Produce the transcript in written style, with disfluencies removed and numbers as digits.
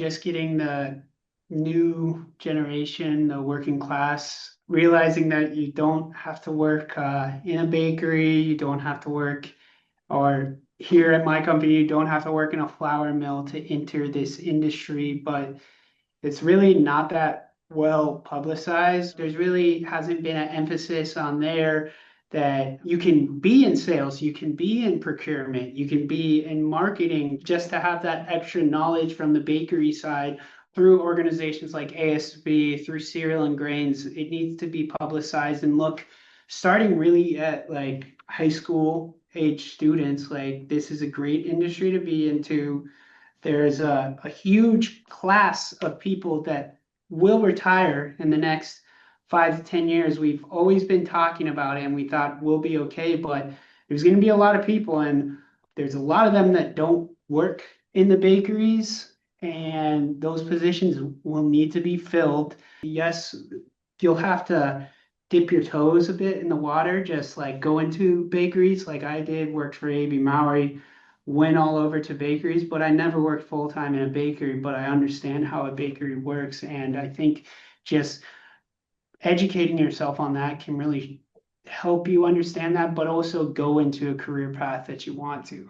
just getting the new generation, the working class, realizing that you don't have to work in a bakery, you don't have to work, or here at my company, you don't have to work in a flour mill to enter this industry, but it's really not that well publicized. There's really hasn't been an emphasis on there that you can be in sales, you can be in procurement, you can be in marketing, just to have that extra knowledge from the bakery side through organizations like ASB, through cereal and grains. It needs to be publicized and look, starting really at like high school age students, like this is a great industry to be into. There's a huge class of people that will retire in the next 5 to 10 years. We've always been talking about it and we thought we'll be okay, but there's going to be a lot of people, and there's a lot of them that don't work in the bakeries, and those positions will need to be filled. Yes, you'll have to dip your toes a bit in the water, just like go into bakeries like I did, worked for AB Mauri, went all over to bakeries, but I never worked full time in a bakery, but I understand how a bakery works. And I think just educating yourself on that can really help you understand that, but also go into a career path that you want to.